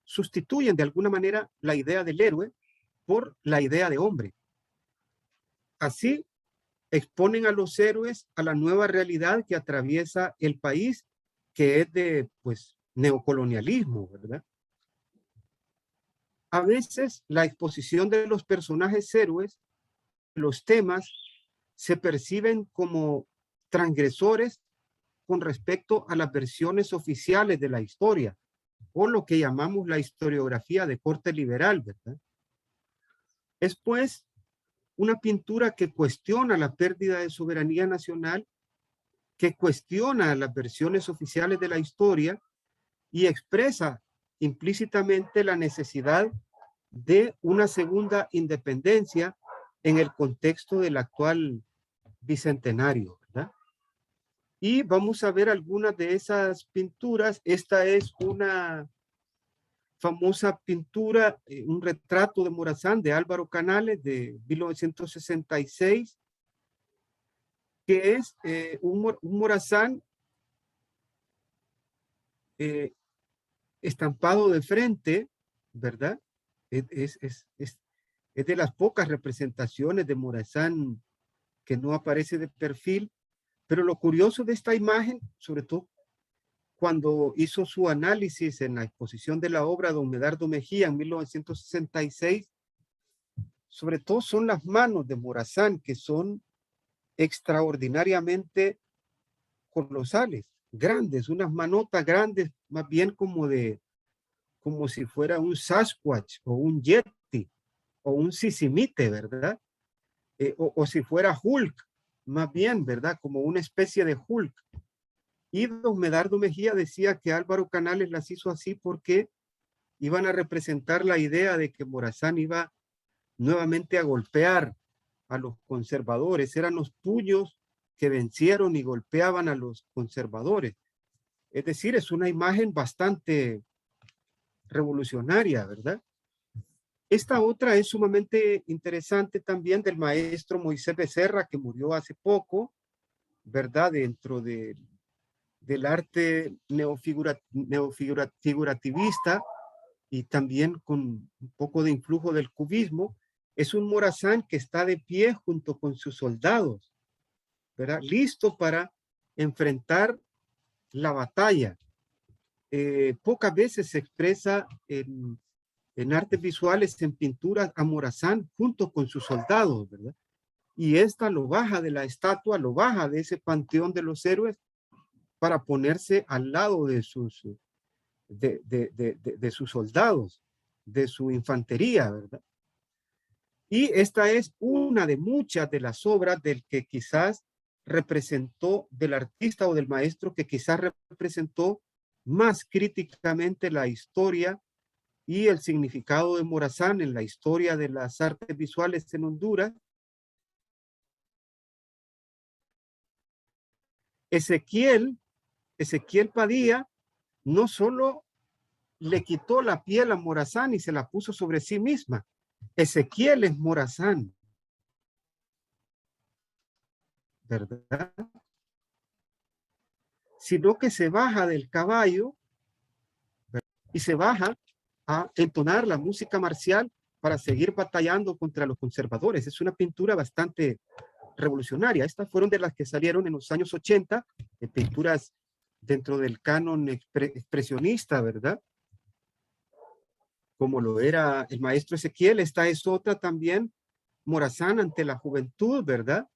Sustituyen de alguna manera la idea del héroe por la idea de hombre. Así, exponen a los héroes a la nueva realidad que atraviesa el país, que es de, pues, neocolonialismo, ¿verdad? A veces la exposición de los personajes héroes, los temas, se perciben como transgresores con respecto a las versiones oficiales de la historia, o lo que llamamos la historiografía de corte liberal, ¿verdad? Es pues una pintura que cuestiona la pérdida de soberanía nacional, que cuestiona las versiones oficiales de la historia y expresa implícitamente la necesidad de una segunda independencia en el contexto del actual bicentenario, ¿verdad? Y vamos a ver algunas de esas pinturas. Esta es una famosa pintura, un retrato de Morazán de Álvaro Canales de 1966, que es un Morazán estampado de frente, ¿verdad? Es de las pocas representaciones de Morazán que no aparece de perfil, pero lo curioso de esta imagen, sobre todo, cuando hizo su análisis en la exposición de la obra Don Medardo Mejía en 1966, sobre todo son las manos de Morazán, que son extraordinariamente colosales, grandes, unas manotas grandes, más bien como si fuera un Sasquatch o un Yeti o un Sisimite, ¿verdad? O si fuera Hulk, más bien, ¿verdad? Como una especie de Hulk. Y don Medardo Mejía decía que Álvaro Canales las hizo así porque iban a representar la idea de que Morazán iba nuevamente a golpear a los conservadores. Eran los puños que vencieron y golpeaban a los conservadores. Es decir, es una imagen bastante revolucionaria, ¿verdad? Esta otra es sumamente interesante también, del maestro Moisés Becerra, que murió hace poco, ¿verdad? Dentro del arte figurativista y también con un poco de influjo del cubismo. Es un Morazán que está de pie junto con sus soldados, ¿verdad? Listo para enfrentar la batalla. Pocas veces se expresa en artes visuales, en pinturas, a Morazán junto con sus soldados, ¿verdad? Y esta lo baja de la estatua, lo baja de ese panteón de los héroes para ponerse al lado de sus soldados, de su infantería, ¿verdad? Y esta es una de muchas de las obras del que quizás representó, del artista o del maestro que quizás representó más críticamente la historia y el significado de Morazán en la historia de las artes visuales en Honduras. Ezequiel Padilla no solo le quitó la piel a Morazán y se la puso sobre sí misma. Ezequiel es Morazán, ¿verdad? Sino que se baja del caballo, ¿verdad? Y se baja a entonar la música marcial para seguir batallando contra los conservadores. Es una pintura bastante revolucionaria. Estas fueron de las que salieron en los años 80, pinturas dentro del canon expresionista, ¿verdad? Como lo era el maestro Ezequiel. Esta es otra también, Morazán ante la juventud, ¿verdad?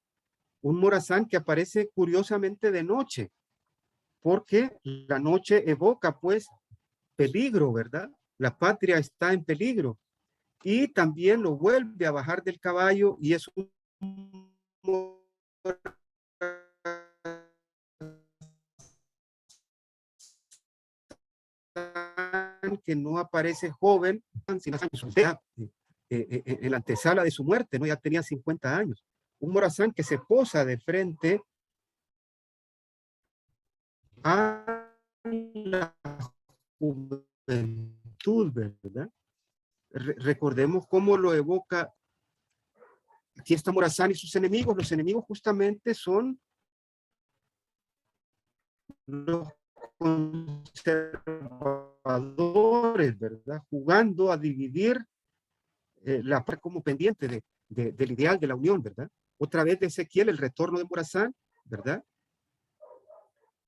Un Morazán que aparece curiosamente de noche, porque la noche evoca pues peligro, ¿verdad? La patria está en peligro. Y también lo vuelve a bajar del caballo y es un que no aparece joven, sino en la antesala de su muerte, ¿no? Ya tenía 50 años. Un Morazán que se posa de frente a la juventud, ¿verdad? Recordemos cómo lo evoca. Aquí está Morazán y sus enemigos. Los enemigos justamente son los conservadores, ¿verdad? Jugando a dividir la parte como pendiente del ideal de la unión, ¿verdad? Otra vez de Ezequiel, el retorno de Morazán, ¿verdad?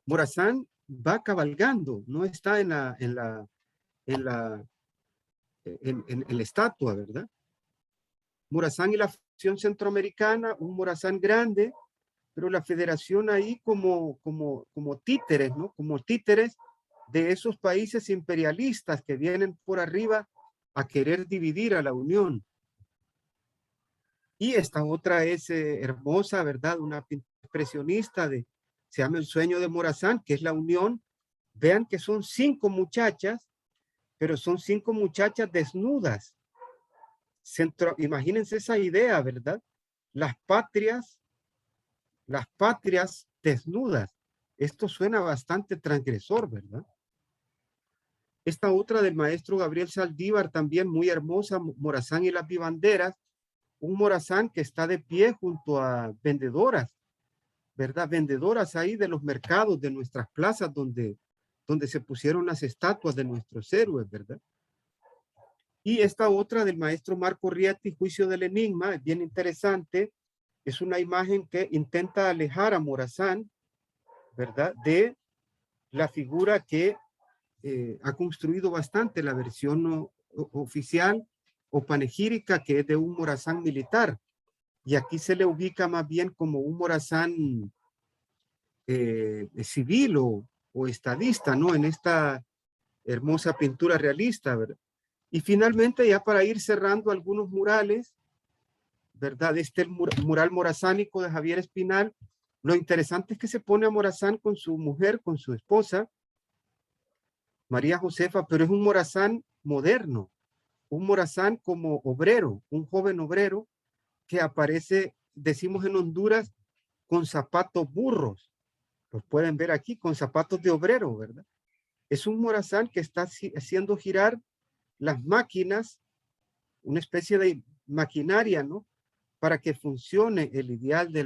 Morazán va cabalgando, no está en la estatua, ¿verdad? Morazán y la Federación Centroamericana, un Morazán grande, pero la federación ahí como títeres, ¿no? Como títeres de esos países imperialistas que vienen por arriba a querer dividir a la Unión. Y esta otra es hermosa, ¿verdad? Una impresionista se llama El sueño de Morazán, que es la unión. Vean que son 5 muchachas, pero son 5 muchachas desnudas. Imagínense esa idea, ¿verdad? Las patrias desnudas. Esto suena bastante transgresor, ¿verdad? Esta otra del maestro Gabriel Saldívar, también muy hermosa, Morazán y las vivanderas. Un Morazán que está de pie junto a vendedoras, ¿verdad? Vendedoras ahí de los mercados, de nuestras plazas donde se pusieron las estatuas de nuestros héroes, ¿verdad? Y esta otra del maestro Marco Rieti, Juicio del Enigma, es bien interesante. Es una imagen que intenta alejar a Morazán, ¿verdad? De la figura que ha construido bastante la versión oficial o panegírica, que es de un Morazán militar. Y aquí se le ubica más bien como un Morazán civil o estadista, ¿no? En esta hermosa pintura realista, ¿verdad? Y finalmente, ya para ir cerrando algunos murales, ¿verdad? El mural morazánico de Javier Espinal. Lo interesante es que se pone a Morazán con su mujer, con su esposa, María Josefa, pero es un Morazán moderno, un Morazán como obrero, un joven obrero que aparece, decimos en Honduras, con zapatos burros. Los pueden ver aquí, con zapatos de obrero, ¿verdad? Es un Morazán que está haciendo girar las máquinas, una especie de maquinaria, ¿no? Para que funcione el ideal de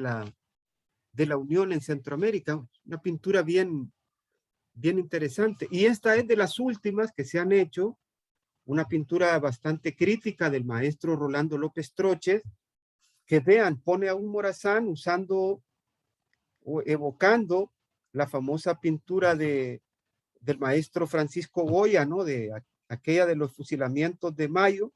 la unión en Centroamérica. Una pintura bien interesante. Y esta es de las últimas que se han hecho, una pintura bastante crítica del maestro Rolando López Troches, que vean, pone a un Morazán usando o evocando la famosa pintura del maestro Francisco Goya, ¿no? De aquella de los fusilamientos de Mayo.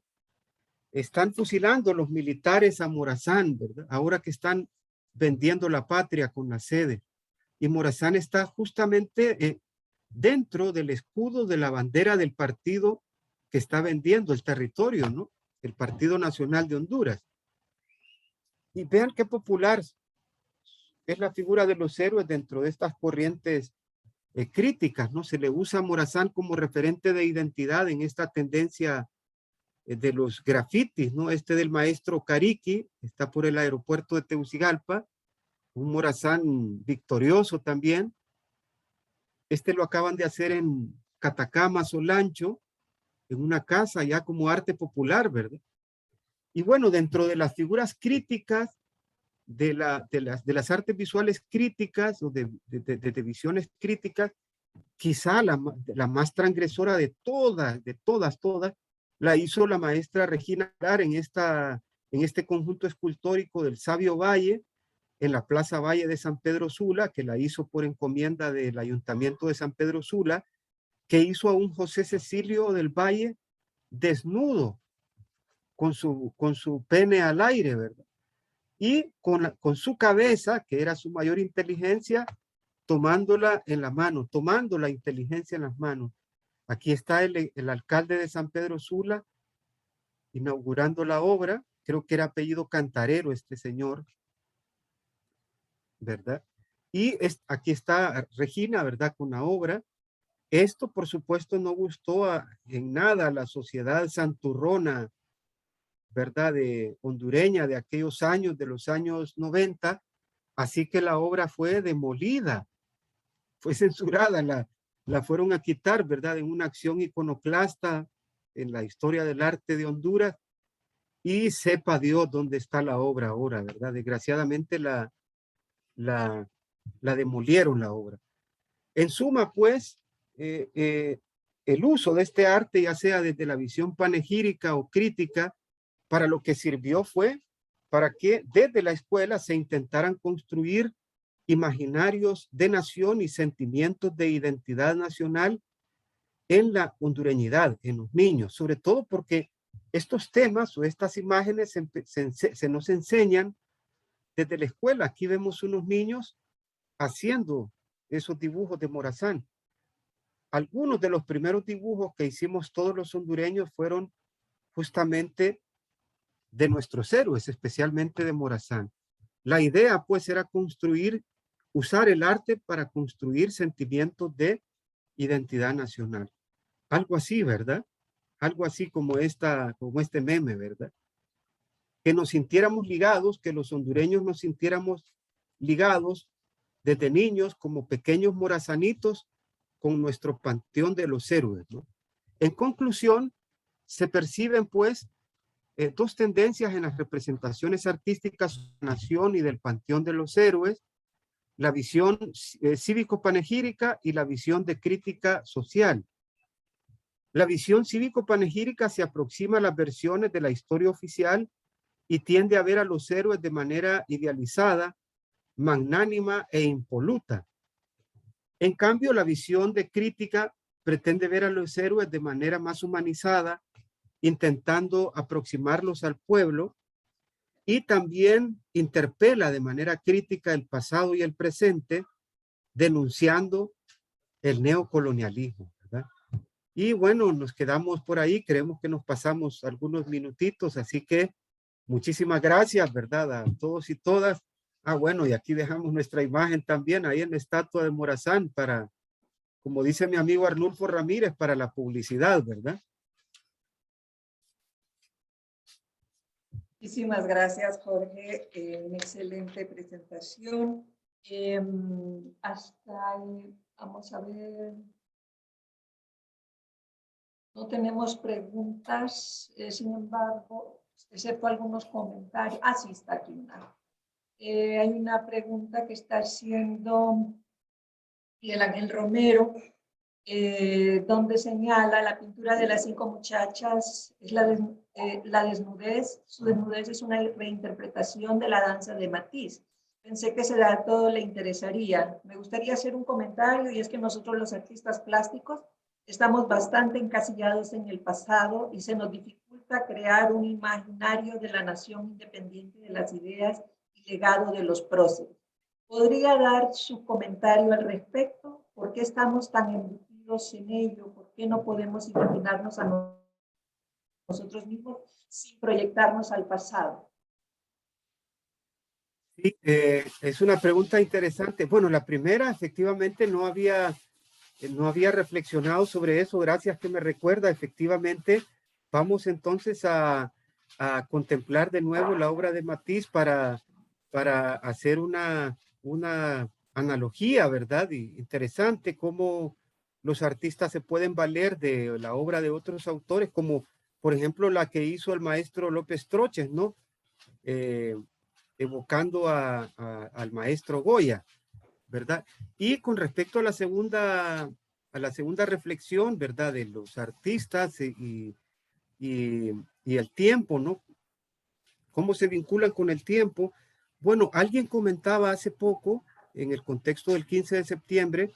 Están fusilando los militares a Morazán, ¿verdad? Ahora que están vendiendo la patria con la sede. Y Morazán está justamente dentro del escudo de la bandera del partido que está vendiendo el territorio, ¿no? El Partido Nacional de Honduras. Y vean qué popular es la figura de los héroes dentro de estas corrientes críticas, ¿no? Se le usa a Morazán como referente de identidad en esta tendencia de los grafitis, ¿no? Este del maestro Cariqui, está por el aeropuerto de Tegucigalpa, un Morazán victorioso también. Este lo acaban de hacer en Catacama, Solancho, en una casa ya como arte popular, ¿verdad? Y bueno, dentro de las figuras críticas, de las artes visuales críticas o de visiones críticas, quizá la más transgresora de todas, la hizo la maestra Regina Alar en este conjunto escultórico del Sabio Valle, en la Plaza Valle de San Pedro Sula, que la hizo por encomienda del Ayuntamiento de San Pedro Sula, que hizo a un José Cecilio del Valle desnudo, con su pene al aire, ¿verdad? Y con su cabeza, que era su mayor inteligencia, tomándola en la mano, tomando la inteligencia en las manos. Aquí está el alcalde de San Pedro Sula inaugurando la obra. Creo que era apellido Cantarero este señor, ¿verdad? Y aquí está Regina, ¿verdad? Con la obra. Esto, por supuesto, no gustó en nada a la sociedad santurrona, ¿verdad? De hondureña de aquellos años, de los años 90. Así que la obra fue demolida, fue censurada, la fueron a quitar, ¿verdad? En una acción iconoclasta en la historia del arte de Honduras. Y sepa Dios dónde está la obra ahora, ¿verdad? Desgraciadamente la demolieron la obra. En suma, pues, el uso de este arte, ya sea desde la visión panegírica o crítica, para lo que sirvió fue para que desde la escuela se intentaran construir imaginarios de nación y sentimientos de identidad nacional en la hondureñidad, en los niños, sobre todo porque estos temas o estas imágenes se nos enseñan desde la escuela. Aquí vemos unos niños haciendo esos dibujos de Morazán. Algunos de los primeros dibujos que hicimos todos los hondureños fueron justamente de nuestros héroes, especialmente de Morazán. La idea pues era usar el arte para construir sentimientos de identidad nacional. Algo así, ¿verdad? Algo así como este meme, ¿verdad? Que nos sintiéramos ligados, que los hondureños nos sintiéramos ligados desde niños como pequeños morazanitos con nuestro panteón de los héroes, ¿no? En conclusión, se perciben pues dos tendencias en las representaciones artísticas de la nación y del panteón de los héroes: la visión cívico-panegírica y la visión de crítica social. La visión cívico-panegírica se aproxima a las versiones de la historia oficial y tiende a ver a los héroes de manera idealizada, magnánima e impoluta. En cambio, la visión de crítica pretende ver a los héroes de manera más humanizada, intentando aproximarlos al pueblo, y también interpela de manera crítica el pasado y el presente, denunciando el neocolonialismo, ¿verdad? Y bueno, nos quedamos por ahí, creemos que nos pasamos algunos minutitos, así que muchísimas gracias, ¿verdad? A todos y todas. Ah, bueno, y aquí dejamos nuestra imagen también ahí en la estatua de Morazán para, como dice mi amigo Arnulfo Ramírez, para la publicidad, ¿verdad? Muchísimas gracias, Jorge. Una excelente presentación. Vamos a ver. No tenemos preguntas, sin embargo, excepto algunos comentarios. Ah, sí, está aquí una. Hay una pregunta que está haciendo Miguel Ángel Romero, donde señala la pintura de las 5 muchachas, es la desnudez. Su desnudez es una reinterpretación de la danza de Matisse. Pensé que ese dato le interesaría. Me gustaría hacer un comentario, y es que nosotros los artistas plásticos estamos bastante encasillados en el pasado y se nos dificulta crear un imaginario de la nación independiente de las ideas y legado de los próceres. ¿Podría dar su comentario al respecto? ¿Por qué estamos tan embutidos en ello? ¿Por qué no podemos imaginarnos a nosotros mismos sin proyectarnos al pasado? Sí, es una pregunta interesante. Bueno, la primera, efectivamente, no había reflexionado sobre eso. Gracias que me recuerda. Efectivamente, vamos entonces a contemplar de nuevo la obra de Matisse para hacer una analogía, ¿verdad? Y interesante cómo los artistas se pueden valer de la obra de otros autores, como por ejemplo la que hizo el maestro López Troches, ¿no? Eh, evocando al maestro Goya, ¿verdad? Y con respecto a la segunda reflexión, ¿verdad? De los artistas y el tiempo, ¿no? ¿Cómo se vinculan con el tiempo? Bueno, alguien comentaba hace poco, en el contexto del 15 de septiembre,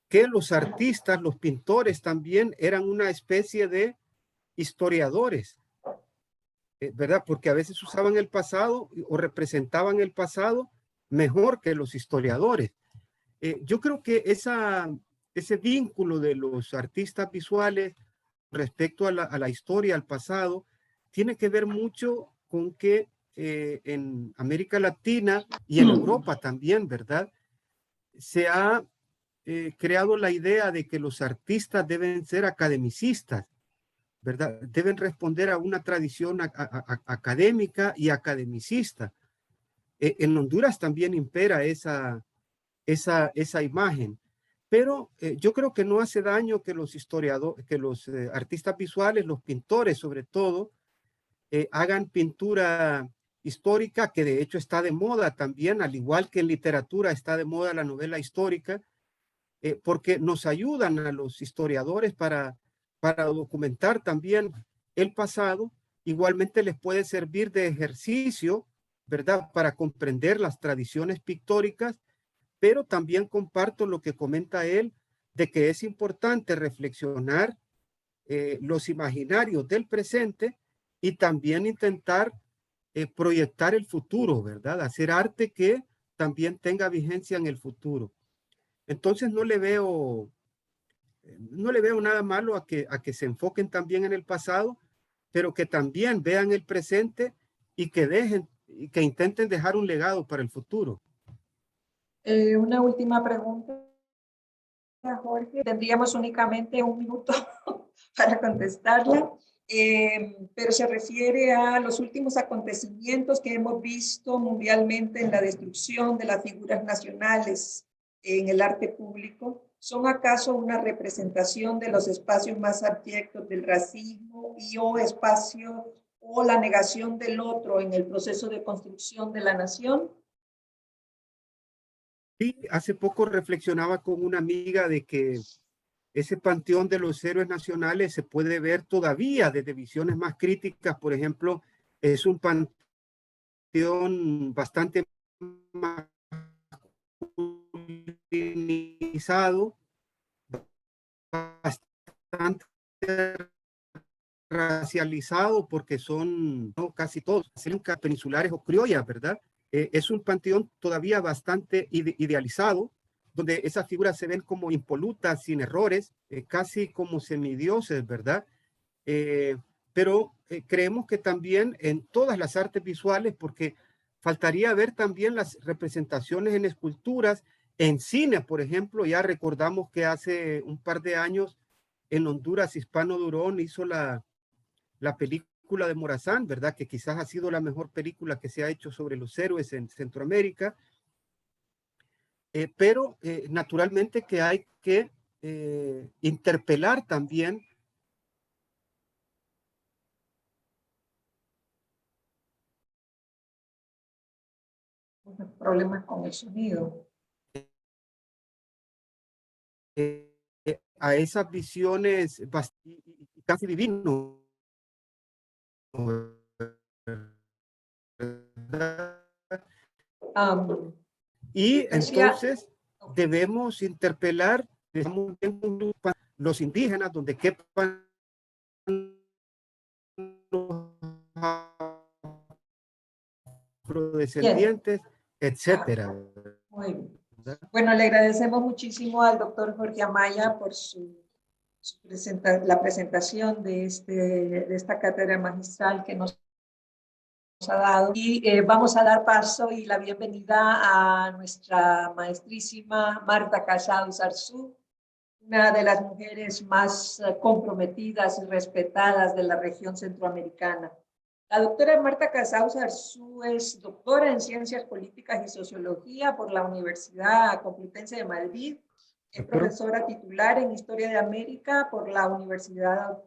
que los artistas, los pintores también eran una especie de historiadores, ¿verdad? Porque a veces usaban el pasado o representaban el pasado mejor que los historiadores. Yo creo que ese vínculo de los artistas visuales respecto a la historia, al pasado, tiene que ver mucho con que en América Latina y en Europa también, ¿verdad? Se ha creado la idea de que los artistas deben ser academicistas, ¿verdad? Deben responder a una tradición académica y academicista. En Honduras también impera esa imagen. Pero yo creo que no hace daño que los historiadores, que los artistas visuales, los pintores sobre todo, hagan pintura histórica, que de hecho está de moda también, al igual que en literatura está de moda la novela histórica, porque nos ayudan a los historiadores para documentar también el pasado. Igualmente les puede servir de ejercicio, ¿verdad? Para comprender las tradiciones pictóricas, pero también comparto lo que comenta él de que es importante reflexionar los imaginarios del presente y también intentar proyectar el futuro, ¿verdad? Hacer arte que también tenga vigencia en el futuro. Entonces no le veo nada malo a que se enfoquen también en el pasado, pero que también vean el presente y y que intenten dejar un legado para el futuro. Una última pregunta, Jorge. Tendríamos únicamente un minuto para contestarla, pero se refiere a los últimos acontecimientos que hemos visto mundialmente en la destrucción de las figuras nacionales en el arte público. ¿Son acaso una representación de los espacios más abyectos del racismo y o espacio o la negación del otro en el proceso de construcción de la nación? Sí, hace poco reflexionaba con una amiga de que ese panteón de los héroes nacionales se puede ver todavía desde visiones más críticas. Por ejemplo, es un panteón bastante masculino masculinizado, bastante racializado, porque son no, casi todos peninsulares o criollas, ¿verdad? Es un panteón todavía bastante idealizado, donde esas figuras se ven como impolutas, sin errores, casi como semidioses, ¿verdad? Pero creemos que también en todas las artes visuales, porque faltaría ver también las representaciones en esculturas, en cine, por ejemplo. Ya recordamos que hace un par de años en Honduras, Hispano Durón hizo la película de Morazán, ¿verdad? Que quizás ha sido la mejor película que se ha hecho sobre los héroes en Centroamérica. Pero naturalmente que hay que interpelar también problemas con el sonido. A esas visiones casi divinos. Y entonces debemos interpelar los indígenas donde quepan los afrodescendientes, etcétera. Muy bien. Bueno, le agradecemos muchísimo al doctor Jorge Amaya por la presentación de esta cátedra magistral que nos ha dado. Y vamos a dar paso y la bienvenida a nuestra maestrísima Marta Casado Zarzú, una de las mujeres más comprometidas y respetadas de la región centroamericana. La doctora Marta Casado Zarzú es doctora en Ciencias Políticas y Sociología por la Universidad Complutense de Madrid. Es profesora titular en Historia de América por la Universidad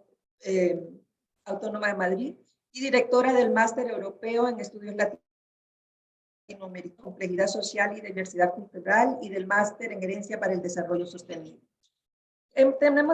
Autónoma de Madrid y directora del Máster Europeo en Estudios Latinoamericanos, Complejidad Social y Diversidad Cultural y del Máster en Herencia para el Desarrollo Sostenible. Tenemos que